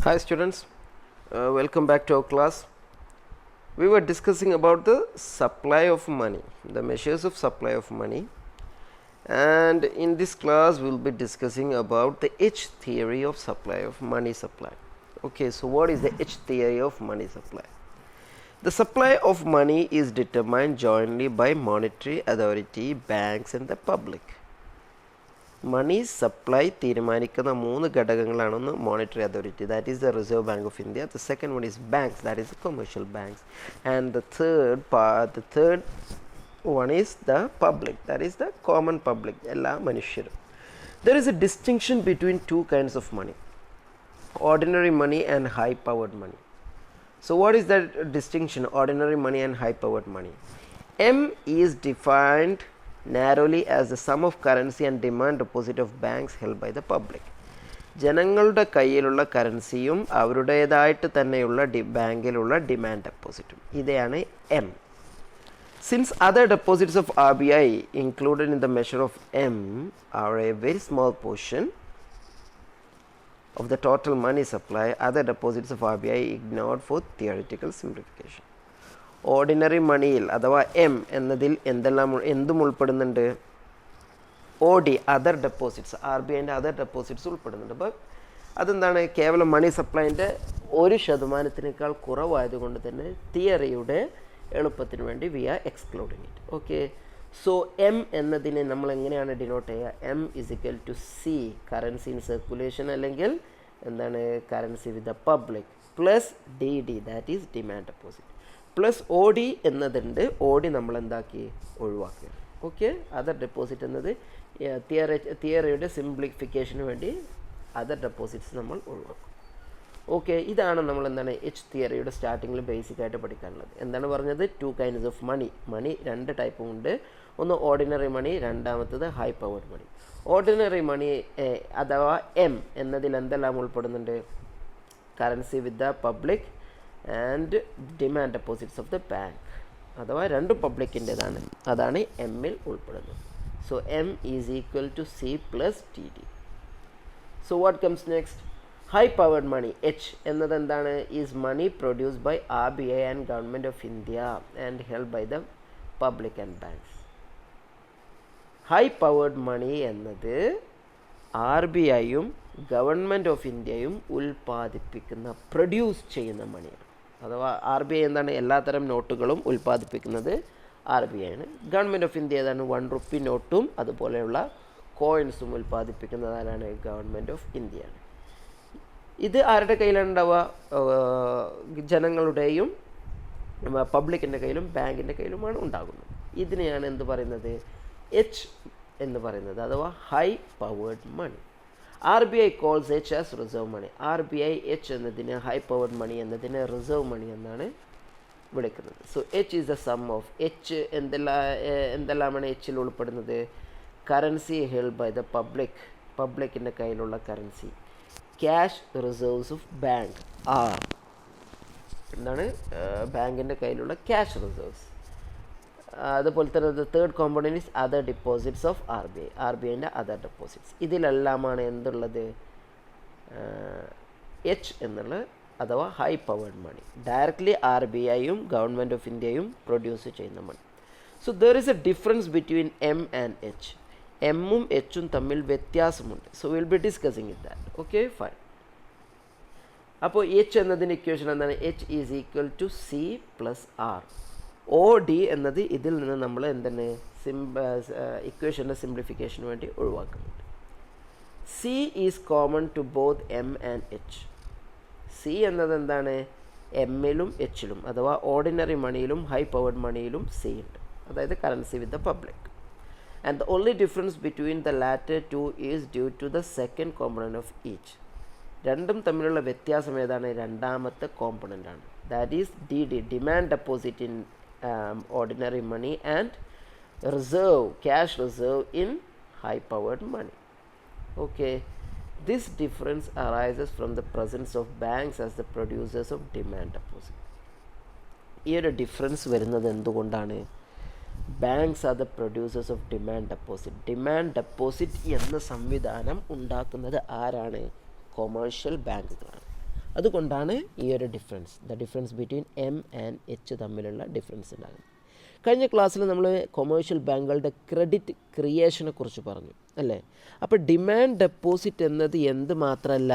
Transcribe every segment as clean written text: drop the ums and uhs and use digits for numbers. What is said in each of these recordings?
Hi students, welcome back to our class. We were discussing about the supply of money, the measures of supply of money, and in this class we will be discussing about the H theory of supply of money supply. Okay, so what is the H theory of money supply? The supply of money is determined jointly by monetary authority, banks and the public. Money supply തീരുമാനിക്കുന്ന മൂന്ന് ഘടകങ്ങളാണ്. ഒന്ന് monetary authority, that is the reserve bank of India. The second one is banks, that is the commercial banks. And the third one is the public, that is the common public, എല്ലാ മനുഷ്യരും. There is a distinction between two kinds of money, ordinary money and high powered money. So what is that distinction, ordinary money and high powered money? M is defined narrowly as the sum of currency and demand deposit of banks held by the public. ജനങ്ങളുടെ കയ്യിലുള്ള കറൻസിയും അവരുടേതായിട്ട് തന്നെയുള്ള ബാങ്കിലുള്ള demand ഡെപ്പോസിറ്റും, ഇതാണ് M. Since other deposits of RBI included in the measure of M are a very small portion of the total money supply, other deposits of RBI ignored for theoretical simplification. Ordinary മണിയിൽ അഥവാ M എന്നതിൽ എന്തും ഉൾപ്പെടുന്നുണ്ട്? O D, other deposits, R B ഐൻ്റെ other deposits ഉൾപ്പെടുന്നുണ്ട്. അപ്പോൾ അതെന്താണ്? കേവലം മണി സപ്ലൈൻ്റെ 1% കുറവായതുകൊണ്ട് തന്നെ തിയറിയുടെ എളുപ്പത്തിന് വേണ്ടി we are excluding it. Okay, so M എന്നതിനെ നമ്മൾ എങ്ങനെയാണ് ഡിനോട്ട് ചെയ്യുക? M is equal to C, currency in circulation, അല്ലെങ്കിൽ എന്താണ് currency with the public, plus D D, that is demand deposit, plus O D എന്നതുണ്ട്. ഒ ഡി നമ്മൾ എന്താക്കി? ഒഴിവാക്കുക. ഓക്കെ, അതർ ഡെപ്പോസിറ്റ് എന്നത് തിയറിയുടെ സിംപ്ലിഫിക്കേഷന് വേണ്ടി അതർ ഡെപ്പോസിറ്റ്സ് നമ്മൾ ഒഴിവാക്കും. ഓക്കെ, ഇതാണ് നമ്മൾ എന്താണ് എച്ച് തിയറിയുടെ സ്റ്റാർട്ടിങ്ങിൽ ബേസിക്കായിട്ട് പഠിക്കാനുള്ളത്. എന്താണ് പറഞ്ഞത്? Two kinds of money. Money രണ്ട് ടൈപ്പും ഉണ്ട്. ഒന്ന് ഓർഡിനറി മണി, രണ്ടാമത്തത് high powered money. Ordinary money അഥവാ എം എന്നതിൽ എന്തെല്ലാം ഉൾപ്പെടുന്നുണ്ട്? Currency with the public and demand deposits of the bank, അഥവാ രണ്ടും പബ്ലിക്കിൻ്റെതാണ്, അതാണ് എമ്മിൽ ഉൾപ്പെടുന്നത്. So M is equal to C plus T D. So what comes next? High powered money, H എന്നത് എന്താണ്? Is money produced by R B I and government of India and held by the public and banks. High powered money എന്നത് R B ഐയും government of ഇന്ത്യയും ഉൽപ്പാദിപ്പിക്കുന്ന, produce ചെയ്യുന്ന മണിയാണ്. അഥവാ R B I എന്താണ്? എല്ലാത്തരം നോട്ടുകളും ഉൽപ്പാദിപ്പിക്കുന്നത് ആർ ബി ഐ ആണ്. ഗവൺമെൻറ് ഓഫ് ഇന്ത്യ ഏതാണ്? 1 rupee നോട്ടും അതുപോലെയുള്ള കോയിൻസും ഉൽപ്പാദിപ്പിക്കുന്നത് ആരാണ്? ഗവൺമെൻറ് ഓഫ് ഇന്ത്യയാണ്. ഇത് ആരുടെ കയ്യിലാണ് ഉണ്ടാവുക? ജനങ്ങളുടെയും പബ്ലിക്കിൻ്റെ കയ്യിലും ബാങ്കിൻ്റെ കയ്യിലുമാണ് ഉണ്ടാകുന്നത്. ഇതിനെയാണ് എന്ത് പറയുന്നത്? എച്ച് എന്ന് പറയുന്നത്, അഥവാ high powered money. R B I calls H as reserve money. R B I H എന്നതിന്, ഹൈ പവേർഡ് മണി എന്നതിന് റിസർവ് മണി എന്നാണ് വിളിക്കുന്നത്. So H is the sum of, H എന്തെല്ലാമാണ് എച്ചിൽ ഉൾപ്പെടുന്നത്? Currency held by the public, പബ്ലിക്കിൻ്റെ കയ്യിലുള്ള currency. Cash reserves of bank, R എന്താണ്? ബാങ്കിൻ്റെ കയ്യിലുള്ള ക്യാഷ് റിസർവ്സ്. അതുപോലെ തന്നെ the third component is other deposits of R B I, R B ഐൻ്റെ അതർ ഡെപ്പോസിറ്റ്സ്. ഇതിലെല്ലാമാണ് എന്തുള്ളത്? എച്ച് എന്നുള്ളത്, അഥവാ high powered money. Directly R B ഐയും ഗവൺമെൻറ് ഓഫ് ഇന്ത്യയും പ്രൊഡ്യൂസ് ചെയ്യുന്ന money. So there is a difference between M and H. എമ്മും എച്ചും തമ്മിൽ വ്യത്യാസമുണ്ട്. So will be discussing it that. Okay, fine. അപ്പോൾ എച്ച് എന്നതിൻ്റെ ഇക്വേഷൻ എന്താണ്? H is equal to C plus R. O D എന്നത് ഇതിൽ നിന്ന് നമ്മൾ എന്താണ് ഇക്വേഷൻ്റെ സിംപ്ലിഫിക്കേഷന് വേണ്ടി ഒഴിവാക്കുന്നുണ്ട്. C is common to both M and H. C എന്നത് എന്താണ്? എമ്മിലും എച്ചിലും, അഥവാ ഓർഡിനറി മണിയിലും ഹൈ പവേർഡ് മണിയിലും സി ഉണ്ട്, അതായത് currency with the public. And the only difference between the latter two is due to the second component of each. രണ്ടും തമ്മിലുള്ള വ്യത്യാസം ഏതാണ്? രണ്ടാമത്തെ കോമ്പണൻ്റ് ആണ്. That is D D, demand deposit in ordinary money and reserve, cash reserve in high powered money. Okay, this difference arises from the presence of banks as the producers of demand deposit. ഈ ഒരു difference വരുന്നത് എന്തുകൊണ്ടാണ്? Banks are the producers of demand deposit. Demand deposit എന്ന സംവിധാനം ഉണ്ടാക്കുന്നത് ആരാണ്? Commercial ബാങ്കുകളാണ്. അതുകൊണ്ടാണ് ഈ ഒരു difference, the difference between M and H തമ്മിലുള്ള ഡിഫറൻസ് ഉണ്ടാകുന്നത്. കഴിഞ്ഞ ക്ലാസ്സിൽ നമ്മൾ കൊമേഴ്ഷ്യൽ ബാങ്കുകളുടെ ക്രെഡിറ്റ് ക്രിയേഷനെ കുറിച്ച് പറഞ്ഞു അല്ലേ. അപ്പോൾ ഡിമാൻഡ് ഡെപ്പോസിറ്റ് എന്നത് എന്ത് മാത്രമല്ല,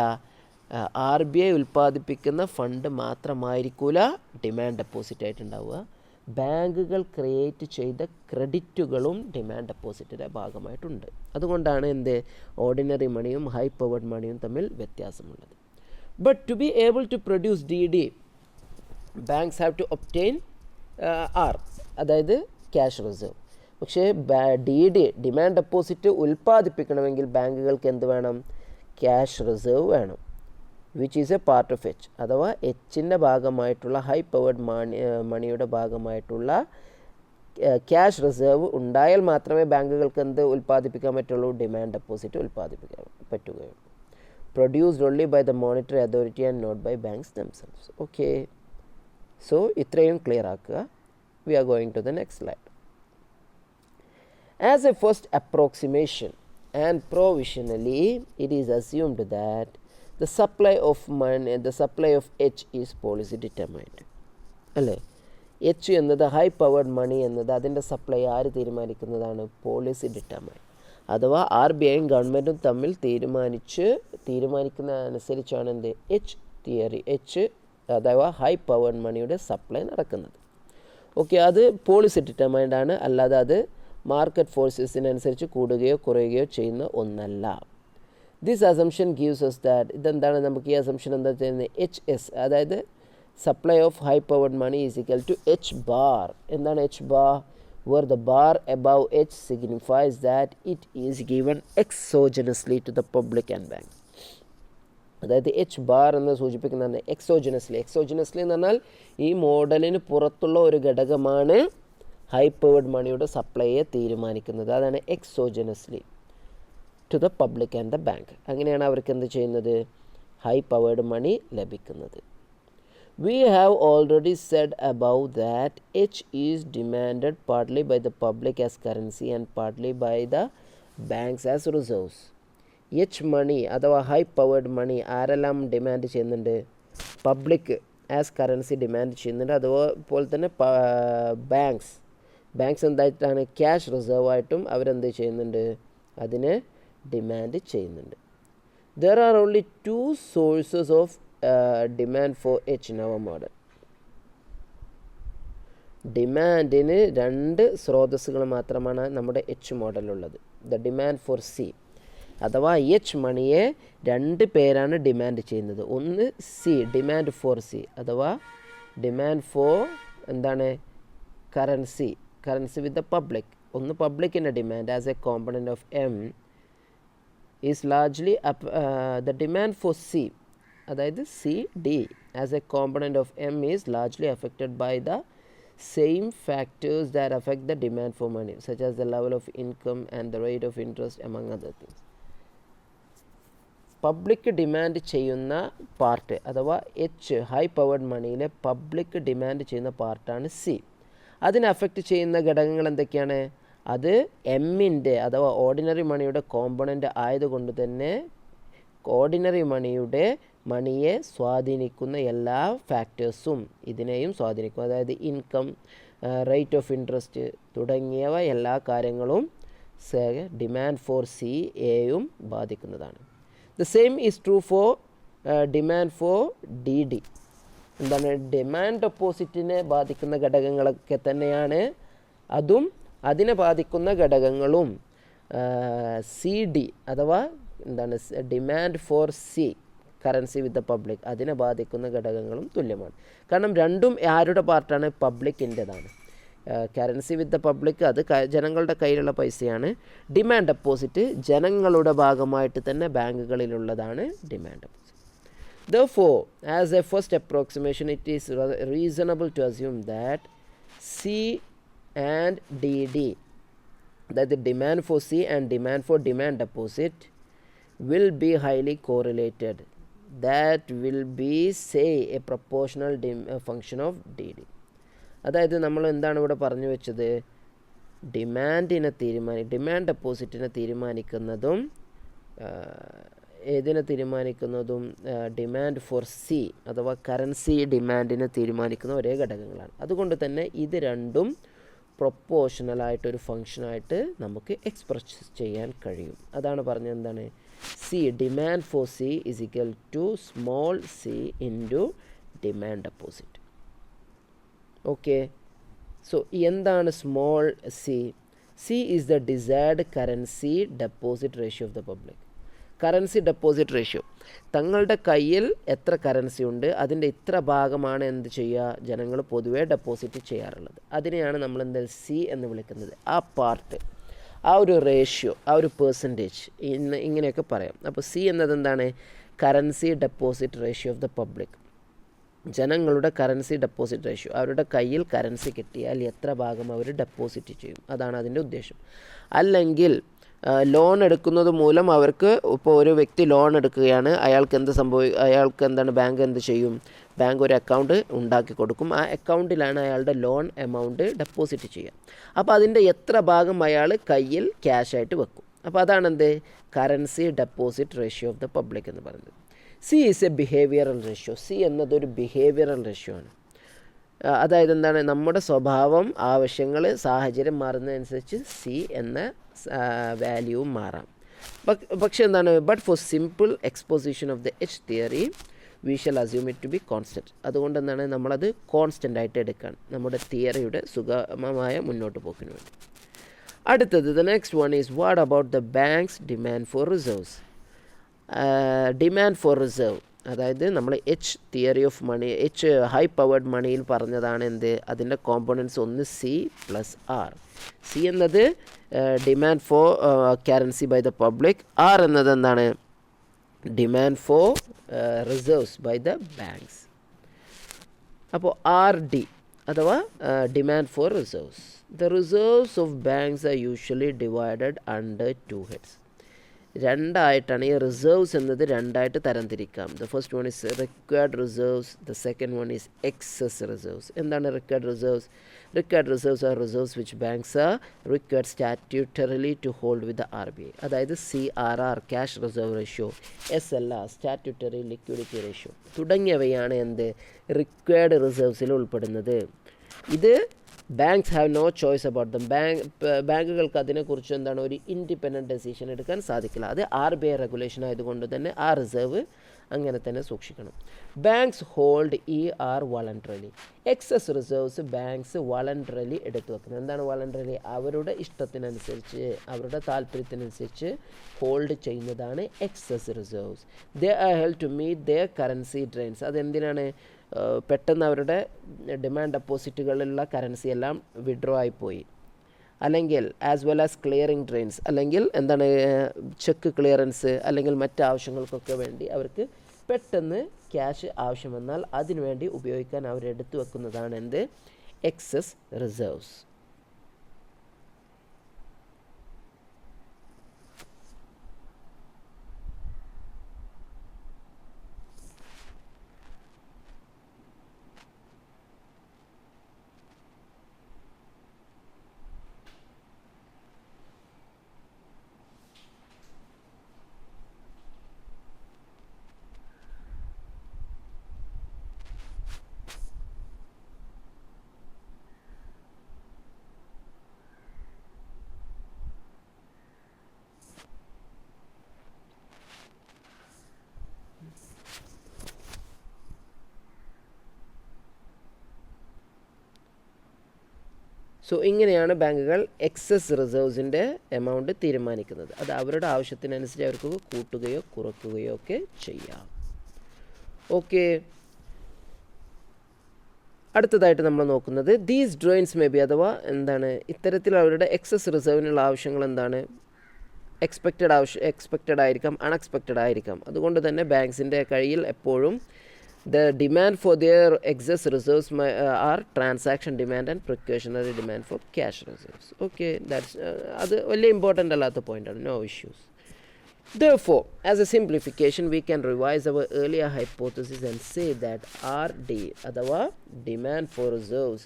RBI ഉൽപ്പാദിപ്പിക്കുന്ന ഫണ്ട് മാത്രമായിരിക്കില്ല ഡിമാൻഡ് ഡെപ്പോസിറ്റ് ആയിട്ടുണ്ടാവുക, ബാങ്കുകൾ ക്രിയേറ്റ് ചെയ്ത ക്രെഡിറ്റുകളും ഡിമാൻഡ് ഡെപ്പോസിറ്റിൻ്റെ ഭാഗമായിട്ടുണ്ട്. അതുകൊണ്ടാണ് എന്ത് ഓർഡിനറി മണിയും ഹൈ പവർഡ് മണിയും തമ്മിൽ വ്യത്യാസമുള്ളത്. But to be able to produce DD, banks have to obtain R, അതായത് ക്യാഷ് റിസർവ്. പക്ഷേ DD ഡിമാൻഡ് ഡെപ്പോസിറ്റ് ഉൽപ്പാദിപ്പിക്കണമെങ്കിൽ ബാങ്കുകൾക്ക് എന്ത് വേണം, ക്യാഷ് റിസർവ് വേണം, which is a part of H. അഥവാ എച്ചിൻ്റെ ഭാഗമായിട്ടുള്ള ഹൈ പവേർഡ് മണിയുടെ ഭാഗമായിട്ടുള്ള ക്യാഷ് റിസർവ് ഉണ്ടായാൽ മാത്രമേ ബാങ്കുകൾക്ക് എന്ത് ഉൽപ്പാദിപ്പിക്കാൻ പറ്റുള്ളൂ, ഡിമാൻഡ് ഡെപ്പോസിറ്റ് ഉൽപ്പാദിപ്പിക്കാൻ പറ്റുകയുള്ളൂ. Produced only by the monetary authority and not by banks themselves. Okay, so ഇത്രയും ക്ലിയർ ആക്കുക. We are going to the next slide. As a first approximation and provisionally it is assumed that the supply of money, the supply of H is policy determined. അല്ലേ, H എന്നത് high powered money എന്നത് അതിൻ്റെ supply ആര് തീരുമാനിക്കുന്നതാണ്, policy determined. അഥവാ RBIയും ഗവൺമെൻറ്റും തമ്മിൽ തീരുമാനിക്കുന്നതനുസരിച്ചാണ് എന്ത് H theory, H അഥവാ ഹൈ പവേർഡ് മണിയുടെ സപ്ലൈ നടക്കുന്നത്. ഓക്കെ, അത് പോളിസി ഡിറ്റർമൈൻഡ് ആണ്, അല്ലാതെ അത് മാർക്കറ്റ് ഫോഴ്സസിനനുസരിച്ച് കൂടുകയോ കുറയുകയോ ചെയ്യുന്ന ഒന്നല്ല. This assumption gives us that, ഇതെന്താണ് നമുക്ക് ഈ അസംഷൻ എന്താ ചെയ്യുന്നത്, HS അതായത് supply of high powered money is equal to H bar. എന്താണ് H bar? where the bar above H signifies that it is given exogenously to the public and bank. അതായത് H bar എന്ന് സൂചിപ്പിക്കുന്നതാണ് എക്സോജനസ്ലി. എക്സോജനസ്ലി എന്ന് പറഞ്ഞാൽ ഈ മോഡലിന് പുറത്തുള്ള ഒരു ഘടകമാണ് ഹൈ പവേർഡ് മണിയുടെ സപ്ലൈയെ തീരുമാനിക്കുന്നത്. അതാണ് exogenously to the public and the bank. അങ്ങനെയാണ് അവർക്ക് എന്ത് ചെയ്യുന്നത്, ഹൈ പവേർഡ് മണി ലഭിക്കുന്നത്. We have already said above that H is demanded partly by the public as currency and partly by the banks as reserves. H money അഥവാ high powered മണി ആരെല്ലാം demand ചെയ്യുന്നുണ്ട്, public as currency demand ചെയ്യുന്നുണ്ട്, അതുപോലെ തന്നെ banks എന്തായിട്ടാണ് cash reserve ആയിട്ടും അവരെന്ത് ചെയ്യുന്നുണ്ട്, അതിനെ ഡിമാൻഡ് ചെയ്യുന്നുണ്ട്. There are only two sources of demand for H in our model. ഡിമാൻഡിന് രണ്ട് സ്രോതസ്സുകൾ മാത്രമാണ് നമ്മുടെ എച്ച് മോഡലുള്ളത്. ദ ഡിമാൻഡ് ഫോർ സി അഥവാ എച്ച് മണിയെ രണ്ട് പേരാണ് ഡിമാൻഡ് ചെയ്യുന്നത്. ഒന്ന് സി, ഡിമാൻഡ് ഫോർ സി അഥവാ ഡിമാൻഡ് ഫോർ എന്താണ്, കറൻസി വിത്ത് ദ പബ്ലിക്. ഒന്ന് പബ്ലിക്കിൻ്റെ demand as a component of M is largely the demand for C അതായത് CD as a component of M is largely affected by the same factors that affect the demand for money, such as the level of income and the rate of interest among other things. Public demand ചെയ്യുന്ന part അഥവാ H high powered മണിയിലെ public demand ചെയ്യുന്ന പാർട്ടാണ് C. അതിനെ affect ചെയ്യുന്ന ഘടകങ്ങൾ എന്തൊക്കെയാണ്, അത് എമ്മിൻ്റെ അഥവാ ഓർഡിനറി മണിയുടെ കോമ്പണൻ്റ് ആയതുകൊണ്ട് തന്നെ ഓർഡിനറി മണിയെ സ്വാധീനിക്കുന്ന എല്ലാ ഫാക്ടേഴ്സും ഇതിനെയും സ്വാധീനിക്കും. അതായത് ഇൻകം, റേറ്റ് ഓഫ് ഇൻട്രസ്റ്റ് തുടങ്ങിയവ എല്ലാ കാര്യങ്ങളും ഡിമാൻഡ് ഫോർ സി എയും ബാധിക്കുന്നതാണ്. The same is true for demand for DD. എന്താണ്, ഡിമാൻഡ് ഡെപ്പോസിറ്റിനെ ബാധിക്കുന്ന ഘടകങ്ങളൊക്കെ തന്നെയാണ് അതും അതിനെ ബാധിക്കുന്ന ഘടകങ്ങളും CD അഥവാ എന്താണ് demand for C currency with the public അതിനെ ബാധിക്കുന്ന ഘടകങ്ങളും തുല്യമാണ്. കാരണം രണ്ടും ആരുടെ പാർട്ടാണ്, പബ്ലിക്കിൻ്റെതാണ്. കറൻസി വിത്ത് ദ പബ്ലിക് അത് ജനങ്ങളുടെ കയ്യിലുള്ള പൈസയാണ്. ഡിമാൻഡ് ഡെപ്പോസിറ്റ് ജനങ്ങളുടെ ഭാഗമായിട്ട് തന്നെ ബാങ്കുകളിലുള്ളതാണ് demand deposit. Therefore, as a first approximation, it is reasonable to assume that C and DD, that the demand for C and demand for demand deposit will be highly correlated. That will be, say, a proportional function of DD. അതായത് നമ്മൾ എന്താണ് ഇവിടെ പറഞ്ഞു വെച്ചത്, demand ഡെപ്പോസിറ്റിനെ തീരുമാനിക്കുന്നതും ഏതിനെ തീരുമാനിക്കുന്നതും demand for C അഥവാ currency ഡിമാൻഡിനെ തീരുമാനിക്കുന്ന ഒരേ ഘടകങ്ങളാണ്. അതുകൊണ്ട് തന്നെ ഇത് രണ്ടും പ്രൊപ്പോർഷണലായിട്ടൊരു ഫങ്ഷനായിട്ട് നമുക്ക് എക്സ്പ്രസ് ചെയ്യാൻ കഴിയും. അതാണ് പറഞ്ഞത് എന്താണ്, C demand for C is equal to small C into demand deposit. Okay, so എന്താണ് small C? C is the desired currency deposit ratio of the public. Currency deposit ratio, തങ്ങളുടെ കയ്യിൽ എത്ര കറൻസി ഉണ്ട് അതിൻ്റെ ഇത്ര ഭാഗമാണ് എന്ത് ചെയ്യുക, ജനങ്ങൾ പൊതുവേ ഡെപ്പോസിറ്റ് ചെയ്യാറുള്ളത്. അതിനെയാണ് നമ്മൾ എന്താ സി എന്ന് വിളിക്കുന്നത്. ആ പാർട്ട്, ആ ഒരു റേഷ്യോ, ആ ഒരു പെർസെൻറ്റേജ് ഇങ്ങനെയൊക്കെ പറയാം. അപ്പോൾ സി എന്നത് എന്താണ്, currency deposit ratio of the public. ജനങ്ങളുടെ കറൻസി ഡെപ്പോസിറ്റ് റേഷ്യോ, അവരുടെ കയ്യിൽ കറൻസി കിട്ടിയാൽ എത്ര ഭാഗം അവർ ഡെപ്പോസിറ്റ് ചെയ്യും, അതാണ് അതിൻ്റെ ഉദ്ദേശം. അല്ലെങ്കിൽ ലോൺ എടുക്കുന്നത് മൂലം അവർക്ക്, ഇപ്പോൾ ഒരു വ്യക്തി ലോൺ എടുക്കുകയാണ്, അയാൾക്ക് എന്താണ് ബാങ്ക് എന്ത് ചെയ്യും, ബാങ്ക് ഒരു അക്കൗണ്ട് ഉണ്ടാക്കി കൊടുക്കും. ആ അക്കൗണ്ടിലാണ് അയാളുടെ ലോൺ എമൗണ്ട് ഡെപ്പോസിറ്റ് ചെയ്യുക. അപ്പോൾ അതിൻ്റെ എത്ര ഭാഗം അയാൾ കയ്യിൽ ക്യാഷായിട്ട് വെക്കും. അപ്പോൾ അതാണ് എന്ത്, currency deposit ratio of the public എന്ന് പറയുന്നത്. C is a behavioural ratio. C എന്നതൊരു ബിഹേവിയറൽ റേഷ്യോ ആണ്. അതായത് എന്താണ്, നമ്മുടെ സ്വഭാവം, ആവശ്യങ്ങൾ, സാഹചര്യം മാറുന്നതനുസരിച്ച് സി എന്ന വാല്യൂവും മാറാം. പക്ഷേ എന്താണ്, but for simple exposition of the H theory we shall assume it to be constant. അതുകൊണ്ട് എന്താണ്, നമ്മളത് കോൺസ്റ്റൻ്റ് ആയിട്ട് എടുക്കുകയാണ് നമ്മുടെ തിയറിയുടെ സുഗമമായ മുന്നോട്ട് പോക്കിന് വേണ്ടി. അടുത്തത്, the next one is what about the banks demand for reserves. Demand for reserve, അതായത് നമ്മൾ H theory of money, H high powered മണിയിൽ പറഞ്ഞതാണ് എന്ത്, അതിൻ്റെ കോമ്പോണൻറ്റ്സ് ഒന്ന് സി പ്ലസ് ആർ. സി എന്നത് demand for currency by the public, R എന്നത് എന്താണ്, demand for reserves by the banks. അപ്പോൾ ആർ ഡി അഥവാ demand for reserves. The reserves of banks are usually divided under two heads. രണ്ടായിട്ടാണ് ഈ reserves എന്നത് രണ്ടായിട്ട് തരംതിരിക്കാം. The first one is required reserves, the second one is excess reserves. എന്താണ് required reserves? Required reserves are reserves which banks are required statutorily to hold with the RBI. അതായത് CRR cash reserve ratio, SLR statutory liquidity ratio തുടങ്ങിയവയാണ് എന്ത്, required റിസർവ്സിൽ ഉൾപ്പെടുന്നത്. ഇത് banks have no choice about them. ബാങ്കുകൾക്ക് അതിനെക്കുറിച്ച് എന്താണ്, ഒരു ഇൻഡിപെൻഡൻറ്റ് ഡെസിഷൻ എടുക്കാൻ സാധിക്കില്ല. അത് RBI റെഗുലേഷൻ ആയതുകൊണ്ട് തന്നെ ആ റിസർവ് അങ്ങനെ തന്നെ സൂക്ഷിക്കണം. Banks hold ER voluntarily. Excess reserves banks voluntarily എടുത്തു വെക്കുന്നത്. എന്താണ് വളണ്ടറലി? അവരുടെ ഇഷ്ടത്തിനനുസരിച്ച്, അവരുടെ താല്പര്യത്തിനനുസരിച്ച് ഹോൾഡ് ചെയ്യുന്നതാണ് excess reserves. They are held to meet their currency drains. അതെന്തിനാണ്? പെട്ടെന്ന് അവരുടെ ഡിമാൻഡ് ഡെപ്പോസിറ്റുകളിലുള്ള കറൻസി എല്ലാം വിഡ്രോ ആയിപ്പോയി, അല്ലെങ്കിൽ as well as clearing drains, അല്ലെങ്കിൽ എന്താണ് ചെക്ക് ക്ലിയറൻസ്, അല്ലെങ്കിൽ മറ്റ് ആവശ്യങ്ങൾക്കൊക്കെ വേണ്ടി അവർക്ക് പെട്ടെന്ന് ക്യാഷ് ആവശ്യം വന്നാൽ അതിനുവേണ്ടി ഉപയോഗിക്കാൻ അവരെടുത്തു വെക്കുന്നതാണ് എന്ത്, എക്സസ് റിസർവ്സ്. സോ ഇങ്ങനെയാണ് ബാങ്കുകൾ എക്സസ് റിസർവ്സിൻ്റെ എമൗണ്ട് തീരുമാനിക്കുന്നത്. അത് അവരുടെ ആവശ്യത്തിനനുസരിച്ച് അവർക്ക് കൂട്ടുകയോ കുറയ്ക്കുകയോ ഒക്കെ ചെയ്യാം. ഓക്കെ, അടുത്തതായിട്ട് നമ്മൾ നോക്കുന്നത് ദീസ് ഡ്രോയിൻസ് മേ ബി, അഥവാ എന്താണ്, ഇത്തരത്തിൽ അവരുടെ എക്സസ് റിസർവിനുള്ള ആവശ്യങ്ങൾ എന്താണ്, എക്സ്പെക്റ്റഡ് ആയിരിക്കാം, അൺഎക്സ്പെക്റ്റഡ് ആയിരിക്കാം. അതുകൊണ്ട് തന്നെ ബാങ്ക്സിൻ്റെ കയ്യിൽ എപ്പോഴും the demand for their excess reserves are transaction demand and precautionary demand for cash reserves. Okay, that's അത് വലിയ ഇമ്പോർട്ടൻ്റ് അല്ലാത്ത പോയിൻ്റാണ്. No issues. Therefore, as a simplification, we can revise our earlier hypothesis and say that RD അഥവാ demand for reserves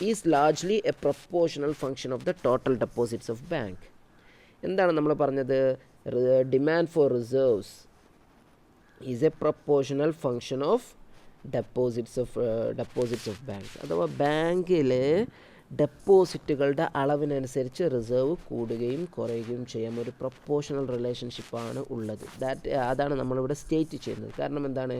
is largely a proportional function of the total deposits of bank. എന്താണ് നമ്മൾ പറഞ്ഞത്? demand for reserves is a proportional function of deposits of banks. അഥവാ ബാങ്കിലെ ഡെപ്പോസിറ്റുകളുടെ അളവിനനുസരിച്ച് reserve കൂടുകയും കുറയുകയും ചെയ്യാം. ഒരു പ്രൊപ്പോർഷണൽ റിലേഷൻഷിപ്പാണ് ഉള്ളത്. അതാണ് നമ്മളിവിടെ സ്റ്റേറ്റ് ചെയ്യുന്നത്. കാരണം എന്താണ്,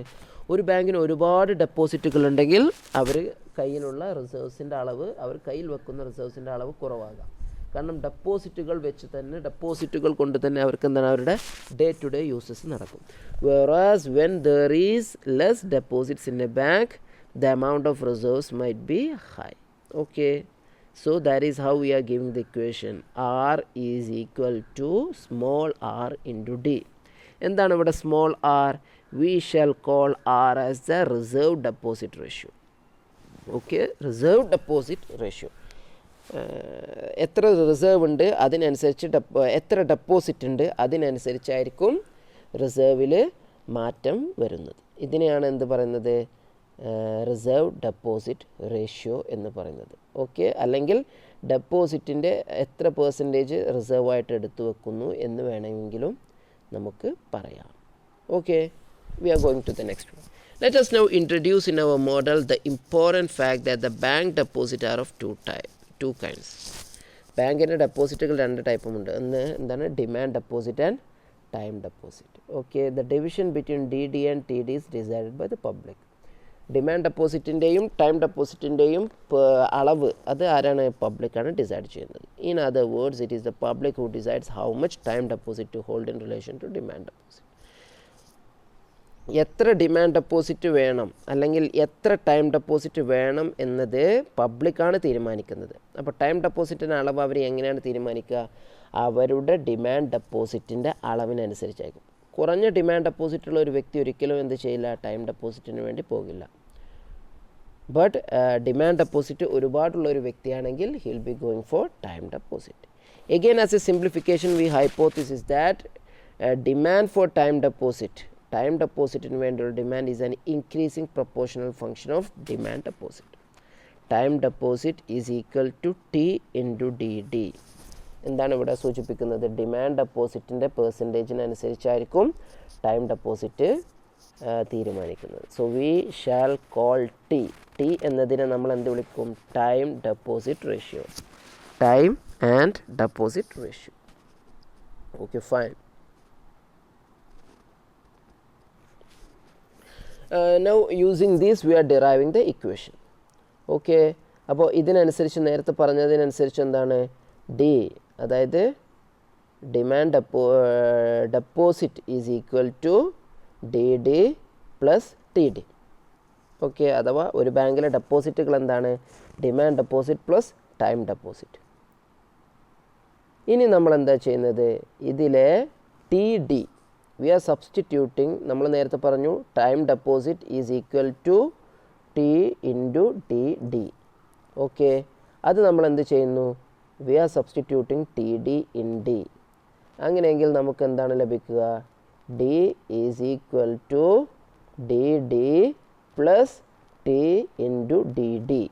ഒരു ബാങ്കിന് ഒരുപാട് ഡെപ്പോസിറ്റുകൾ ഉണ്ടെങ്കിൽ അവർ കയ്യിലുള്ള റിസർവ്സിൻ്റെ അളവ്, അവർ കയ്യിൽ വെക്കുന്ന റിസർവ്സിൻ്റെ അളവ് കുറവാകാം. കാരണം ഡെപ്പോസിറ്റുകൾ കൊണ്ട് തന്നെ അവർക്ക് എന്താണ്, അവരുടെ ഡേ ടു ഡേ യൂസസ് നടക്കും. whereas when there is less deposits in a bank, the amount of reserves might be high. Okay, so that is how we are giving the equation. R is equal to small r into D. എന്താണ് ഇവിടെ small r? We shall call r as the reserve deposit ratio. Okay, reserve deposit ratio. എത്ര reserve ഉണ്ട് അതിനനുസരിച്ച് എത്ര deposit ഉണ്ട് അതിനനുസരിച്ചായിരിക്കും റിസർവിൽ മാറ്റം വരുന്നത്. ഇതിനെയാണ് എന്ത് പറയുന്നത്, റിസർവ് ഡെപ്പോസിറ്റ് റേഷ്യോ എന്ന് പറയുന്നത്. ഓക്കെ, അല്ലെങ്കിൽ ഡെപ്പോസിറ്റിൻ്റെ എത്ര പെർസെൻറ്റേജ് റിസർവായിട്ട് എടുത്തു വെക്കുന്നു എന്ന് വേണമെങ്കിലും നമുക്ക് പറയാം. Okay, we are going to the next one. Let us now introduce in our model the important fact that the bank deposit are of two kinds. ബാങ്കിൻ്റെ ഡെപ്പോസിറ്റുകൾ രണ്ട് ടൈപ്പുമുണ്ട്. എന്താണ്, demand deposit and time deposit. Okay, the division between D D and T D is decided by the public. Demand ഡെപ്പോസിറ്റിൻ്റെയും time ഡെപ്പോസിറ്റിൻ്റെയും അളവ് അത് ആരാണ്, പബ്ലിക്കാണ് ഡിസൈഡ് ചെയ്യുന്നത്. In other words, it is the public who decides how much time deposit to hold in relation to demand deposit. എത്ര demand deposit വേണം അല്ലെങ്കിൽ എത്ര ടൈം ഡെപ്പോസിറ്റ് വേണം എന്നത് പബ്ലിക്കാണ് തീരുമാനിക്കുന്നത്. അപ്പോൾ ടൈം ഡെപ്പോസിറ്റിൻ്റെ അളവ് അവർ എങ്ങനെയാണ് തീരുമാനിക്കുക, അവരുടെ ഡിമാൻഡ് ഡെപ്പോസിറ്റിൻ്റെ അളവിനനുസരിച്ചായിരിക്കും. കുറഞ്ഞ ഡിമാൻഡ് ഡെപ്പോസിറ്റുള്ള ഒരു വ്യക്തി ഒരിക്കലും എന്ത് ചെയ്യില്ല, ടൈം ഡെപ്പോസിറ്റിന് വേണ്ടി പോകില്ല. ബട്ട് ഡിമാൻഡ് ഡെപ്പോസിറ്റ് ഒരുപാടുള്ള ഒരു വ്യക്തിയാണെങ്കിൽ he will be going for time deposit. Again as a simplification we hypothesis that demand for time ഡെപ്പോസിറ്റിന് വേണ്ടിയുള്ള demand is an increasing proportional function of demand deposit. Time deposit is equal to T into D D. എന്താണ് ഇവിടെ സൂചിപ്പിക്കുന്നത്, demand ഡെപ്പോസിറ്റിൻ്റെ പെർസെൻറ്റേജിനനുസരിച്ചായിരിക്കും time deposit തീരുമാനിക്കുന്നത്. So we shall call T എന്നതിനെ നമ്മൾ എന്ത് വിളിക്കും, time deposit ratio. Time and deposit ratio. Okay, fine. Now using this we are deriving the equation. Okay, അപ്പോൾ ഇതിനനുസരിച്ച് നേരത്തെ പറഞ്ഞതിനനുസരിച്ച് എന്താണ്, ഡി അതായത് demand deposit is equal to D D plus T D. Okay, അഥവാ ഒരു ബാങ്കിലെ ഡെപ്പോസിറ്റുകൾ എന്താണ്, demand deposit plus time deposit. ഇനി നമ്മൾ എന്താ ചെയ്യുന്നത്, ഇതിലെ T D we are substituting, നമ്മൾ നേരത്തെ പറഞ്ഞു time deposit is equal to T into D D. Okay, അത് നമ്മൾ എന്ത് ചെയ്യുന്നു, we are substituting T D in D. അങ്ങനെയെങ്കിൽ നമുക്ക് എന്താണ് ലഭിക്കുക, D is equal to D D plus T into D D.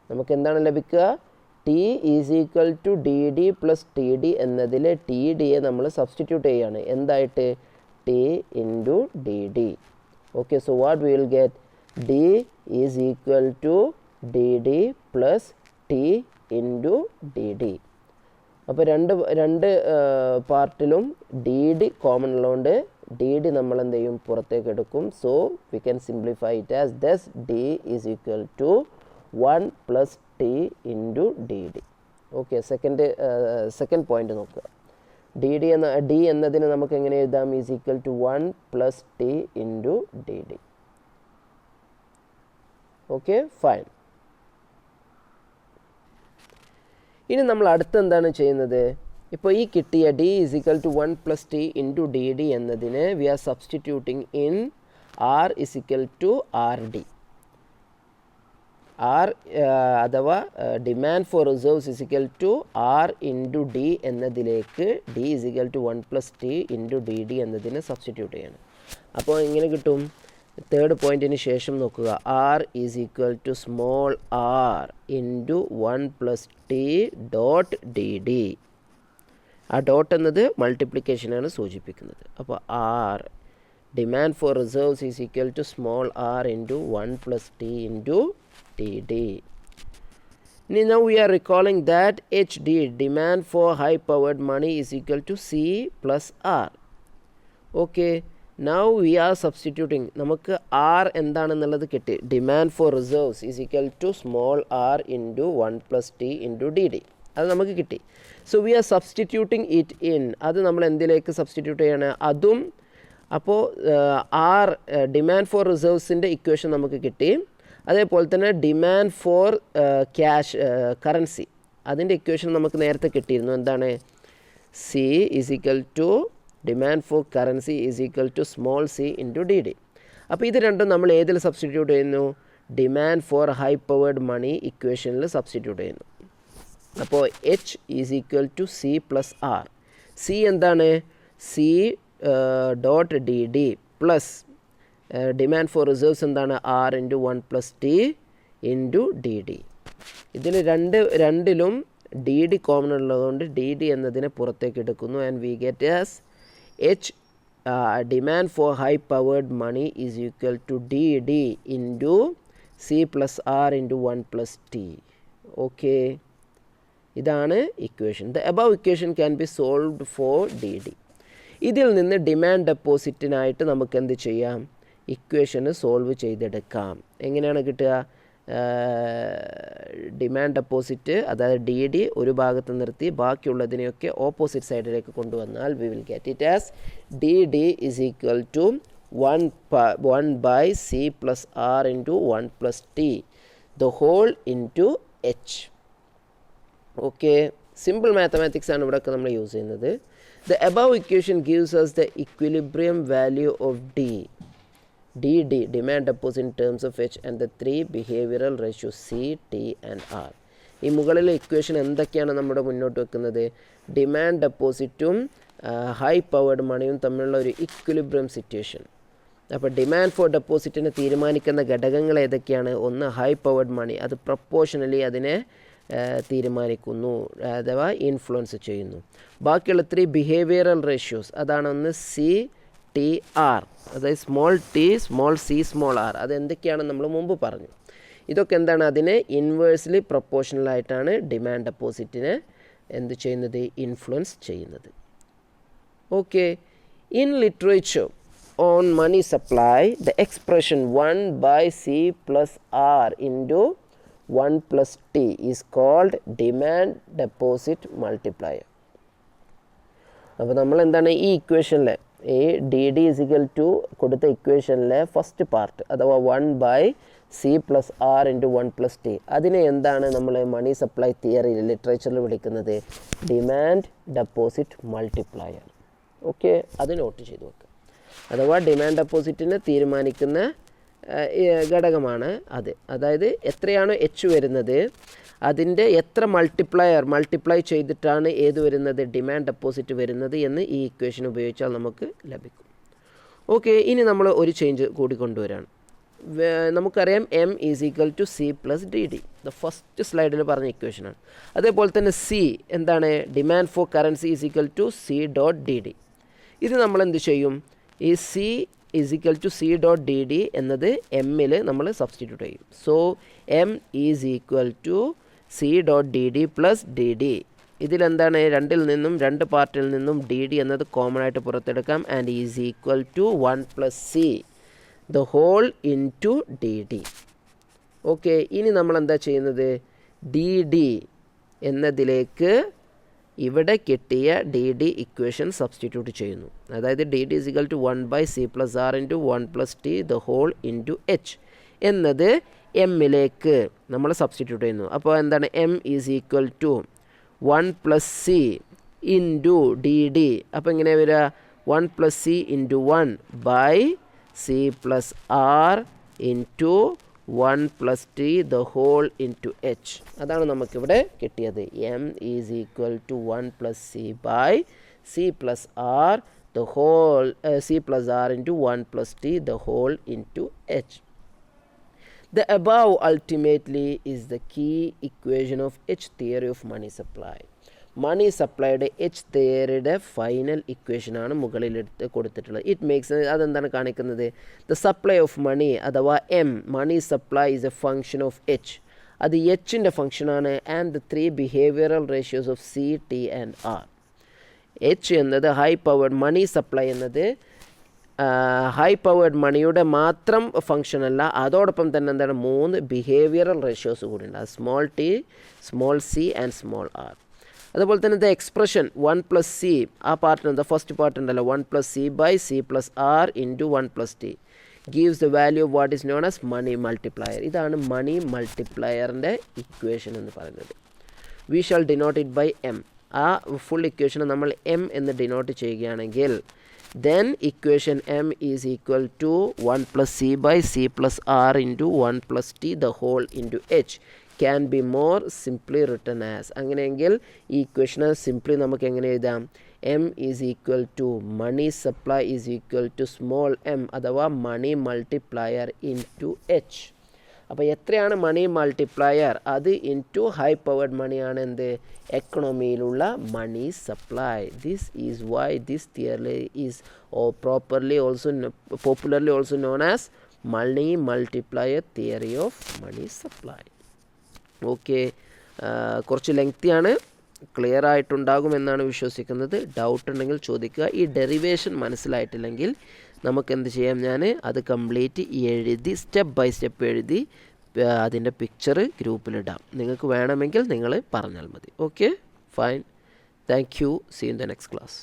നമുക്ക് എന്താണ് ലഭിക്കുക, T is equal to D D plus T D എന്നതിൽ ടി ഡിയെ നമ്മൾ സബ്സ്റ്റിറ്റ്യൂട്ട് ചെയ്യുകയാണ്. എന്തായിട്ട്, T into D D. Okay, so what we will get, D is equal to D D plus T into D D. അപ്പോൾ രണ്ട് പാർട്ടിലും D D common ഉള്ളതുകൊണ്ട് D D നമ്മൾ എന്ത് ചെയ്യും, പുറത്തേക്ക് എടുക്കും. So we can simplify it as thus D is equal to 1 plus T into D D. Okay, second point നോക്കുക. ഡി എന്നതിന് നമുക്ക് എങ്ങനെ എഴുതാം, is equal to 1 plus T into D D. Okay, fine. ഇനി നമ്മൾ അടുത്ത് എന്താണ് ചെയ്യുന്നത്, ഇപ്പോൾ ഈ കിട്ടിയ D is equal to 1 plus T into D D എന്നതിന് we are substituting in R is equal to R D. R അഥവാ demand for reserves is equal to R into D എന്നതിലേക്ക് D is equal to 1 plus T into D D എന്നതിനെ substitute ചെയ്യണം. അപ്പോൾ ഇങ്ങനെ കിട്ടും, third പോയിൻറ്റിന് ശേഷം നോക്കുക, R is equal to small R into 1 plus T dot D D. ആ ഡോട്ട് എന്നത് മൾട്ടിപ്ലിക്കേഷനാണ് സൂചിപ്പിക്കുന്നത്. അപ്പോൾ R demand for reserves is equal to small R into 1 + t into DD. Now we are recalling that HD, demand for high powered money, is equal to C plus R. Okay, now we are substituting. നമുക്ക് R എന്താണെന്നുള്ളത് കിട്ടി. Demand for reserves is equal to small R into 1 + t into DD. അത് നമുക്ക് കിട്ടി. So we are substituting it in. അത് നമ്മൾ എന്തിലേക്ക് substitute ചെയ്യാണ്? അതും അപ്പോൾ ആർ ഡിമാൻഡ് ഫോർ റിസർവ്സിൻ്റെ ഇക്വേഷൻ നമുക്ക് കിട്ടി. അതേപോലെ തന്നെ ഡിമാൻഡ് ഫോർ ക്യാഷ് കറൻസി അതിൻ്റെ ഇക്വേഷൻ നമുക്ക് നേരത്തെ കിട്ടിയിരുന്നു. എന്താണ്? C is equal to demand for currency is equal to small c into DD. അപ്പോൾ ഇത് രണ്ടും നമ്മൾ ഏതിൽ സബ്സ്റ്റിറ്റ്യൂട്ട് ചെയ്യുന്നു? Demand for high powered money ഇക്വേഷനിൽ സബ്സ്റ്റിറ്റ്യൂട്ട് ചെയ്യുന്നു. അപ്പോൾ H is equal to C + R. C എന്താണ്? C dot DD plus demand for reserves എന്താണ്? R into 1 + t into DD. ഇതിൽ രണ്ടിലും DD കോമൺ ഉള്ളതുകൊണ്ട് DD എന്നതിനെ പുറത്തേക്ക് എടുക്കുന്നു. And we get as H demand for high powered money is equal to DD into C + R into 1 + t. Okay, ഇതാണ് equation. The above equation can be solved for DD. ഇതിൽ നിന്ന് demand ഡെപ്പോസിറ്റിനായിട്ട് നമുക്ക് എന്ത് ചെയ്യാം? ഇക്വേഷന് solve ചെയ്തെടുക്കാം. എങ്ങനെയാണ് കിട്ടുക? Demand deposit അതായത് DD ഒരു ഭാഗത്ത് നിർത്തി ബാക്കിയുള്ളതിനെയൊക്കെ ഓപ്പോസിറ്റ് സൈഡിലേക്ക് കൊണ്ടുവന്നാൽ we will get it as DD is equal to 1 C + R into 1 + t the whole into H. Okay, simple mathematics ആണ് ഇവിടെയൊക്കെ നമ്മൾ യൂസ് ചെയ്യുന്നത്. The above equation gives us the equilibrium value of DD, demand deposit in terms of H, and the three behavioral ratios C, T and R. ഈ മുകളിലെ equation എന്തൊക്കെയാണ് നമ്മുടെ മുന്നോട്ട് വെക്കുന്നത്? ഡിമാൻഡ് ഡെപ്പോസിറ്റും ഹൈ പവേർഡ് മണിയും തമ്മിലുള്ള ഒരു ഇക്വിലിബ്രിയം സിറ്റുവേഷൻ. അപ്പോൾ ഡിമാൻഡ് ഫോർ ഡെപ്പോസിറ്റിനെ തീരുമാനിക്കുന്ന ഘടകങ്ങൾ ഏതൊക്കെയാണ്? ഒന്ന് ഹൈ പവേർഡ് മണി, അത് പ്രൊപ്പോർഷണലി അതിനെ തീരുമാനിക്കുന്നു അഥവാ ഇൻഫ്ലുവൻസ് ചെയ്യുന്നു. ബാക്കിയുള്ള 3 ബിഹേവിയറൽ റേഷ്യോസ്, അതാണ് ഒന്ന് C, T, R, അതായത് small t, small c, small r. അതെന്തൊക്കെയാണെന്ന് നമ്മൾ മുമ്പ് പറഞ്ഞു. ഇതൊക്കെ എന്താണ്? അതിനെ ഇൻവേഴ്സ്ലി പ്രൊപ്പോർഷണലായിട്ടാണ് ഡിമാൻഡ് ഡെപ്പോസിറ്റിനെ എന്ത് ചെയ്യുന്നത്? ഇൻഫ്ലുവൻസ് ചെയ്യുന്നത്. Okay, in literature on money supply the expression 1/C + R into 1 + t is called demand deposit multiplier. അപ്പോൾ നമ്മൾ എന്താണ് ഈ ഇക്വേഷനിലെ DD ഈസ് ഈക്വൽ ടു കൊടുത്ത ഇക്വേഷനിലെ ഫസ്റ്റ് പാർട്ട് അഥവാ 1/C + R ഇൻറ്റു 1 + t, അതിനെ എന്താണ് നമ്മൾ മണി സപ്ലൈ തിയറിയിൽ ലിറ്ററേച്ചറിൽ വിളിക്കുന്നത്? Demand deposit multiplier. ഓക്കെ, അത് നോട്ട് ചെയ്ത് വെക്കുക. അഥവാ ഡിമാൻഡ് ഡെപ്പോസിറ്റിനെ തീരുമാനിക്കുന്ന ഘടകമാണ് അത്. അതായത് എത്രയാണോ H വരുന്നത് അതിൻ്റെ എത്ര മൾട്ടിപ്ലൈ ചെയ്തിട്ടാണ് ഏത് വരുന്നത്? ഡിമാൻഡ് ഡെപ്പോസിറ്റ് വരുന്നത് എന്ന് ഈ ഇക്വേഷൻ ഉപയോഗിച്ചാൽ നമുക്ക് ലഭിക്കും. ഓക്കെ, ഇനി നമ്മൾ ഒരു ചേഞ്ച് കൂടി കൊണ്ടുവരാണ്. നമുക്കറിയാം M is equal to C + DD, the first സ്ലൈഡിൽ പറഞ്ഞ ഇക്വേഷനാണ്. അതേപോലെ തന്നെ C എന്താണ്? Demand for currency is equal to C dot DD. ഇത് നമ്മൾ എന്ത് ചെയ്യും? ഈ C is equal to C dot DD എന്നത് എമ്മിൽ നമ്മൾ സബ്സ്റ്റിറ്റ്യൂട്ട് ചെയ്യും. So M is equal to C dot DD plus DD. ഇതിലെന്താണ്? രണ്ട് പാർട്ടിൽ നിന്നും DD എന്നത് കോമൺ ആയിട്ട് പുറത്തെടുക്കാം. And is equal to 1 + C the whole into DD. Okay, ഇനി നമ്മൾ എന്താ ചെയ്യുന്നത്? DD എന്നതിലേക്ക് ഇവിടെ കിട്ടിയ DD ഇക്വേഷൻ സബ്സ്റ്റിറ്റ്യൂട്ട് ചെയ്യുന്നു. അതായത് DD is equal to 1/C + R into 1 + t the whole into H എന്നത് എമ്മിലേക്ക് നമ്മൾ സബ്സ്റ്റിറ്റ്യൂട്ട് ചെയ്യുന്നു. അപ്പോൾ എന്താണ്? M is equal to 1 + C into DD. അപ്പോൾ എങ്ങനെ വരിക? 1 + C into 1/C + R into 1 + t the whole into H. അതാണ് നമുക്കിവിടെ കിട്ടിയത്. M is equal to 1 + C/C + R the whole C + R into 1 + t the whole into H. The above ultimately is the key equation of H theory of money supply. Money സപ്ലൈയുടെ H തിയറിയുടെ final ഇക്വേഷനാണ് മുകളിലെടുത്ത് കൊടുത്തിട്ടുള്ളത്. It makes അതെന്താണ് കാണിക്കുന്നത്? The supply of money അഥവാ M, money supply is a function of H, അത് എച്ചിൻ്റെ ഫങ്ഷനാണ്. And the 3 behavioural ratios of C, T and R. H എന്നത് ഹൈ പവേർഡ് മണി സപ്ലൈ എന്നത് ഹൈ പവേർഡ് മണിയുടെ മാത്രം ഫങ്ഷൻ അല്ല, അതോടൊപ്പം തന്നെ എന്താണ് 3 ബിഹേവിയറൽ റേഷ്യോസ് കൂടി ഉണ്ട്. അത് small T, small C and small R. അതുപോലെ തന്നെ ദ എക്സ്പ്രഷൻ 1+c, ആ പാർട്ടിന് എന്താ ഫസ്റ്റ് പാർട്ട് ഉണ്ടല്ലോ 1+c/c+r into 1+t gives the value of what is known as money multiplier. ഇതാണ് മണി മൾട്ടിപ്ലയറിൻ്റെ ഇക്വേഷൻ എന്ന് പറയുന്നത്. We shall denote it by M. ആ full ഇക്വേഷനെ നമ്മൾ എം എന്ന് ഡിനോട്ട് ചെയ്യുകയാണെങ്കിൽ then equation m is equal to 1+c/c+r into 1+t the whole into h can be more simply written as. അങ്ങനെയെങ്കിൽ ഈ ഇക്വേഷനെ സിംപ്ലി നമുക്ക് എങ്ങനെ എഴുതാം? m is equal to money supply is equal to small m അഥവാ മണി multiplier into h. അപ്പോൾ എത്രയാണ് money multiplier? അത് into high powered മണിയാണ് എന്ത്? എക്കണോമിയിലുള്ള money supply. This is why this theory is popularly also known as money multiplier theory of money supply. Okay, കുറച്ച് ലെങ്തിയാണ്, clear ആയിട്ടുണ്ടാകുമെന്നാണ് വിശ്വസിക്കുന്നത്. ഡൗട്ട് ഉണ്ടെങ്കിൽ ചോദിക്കുക. ഈ ഡെറിവേഷൻ മനസ്സിലായിട്ടില്ലെങ്കിൽ നമുക്ക് എന്ത് ചെയ്യാം? ഞാൻ അത് കംപ്ലീറ്റ് എഴുതി സ്റ്റെപ്പ് ബൈ സ്റ്റെപ്പ് എഴുതി അതിൻ്റെ പിക്ചർ ഗ്രൂപ്പിലിടാം. നിങ്ങൾക്ക് വേണമെങ്കിൽ നിങ്ങൾ പറഞ്ഞാൽ മതി. Okay, fine. Thank you. See in the next class.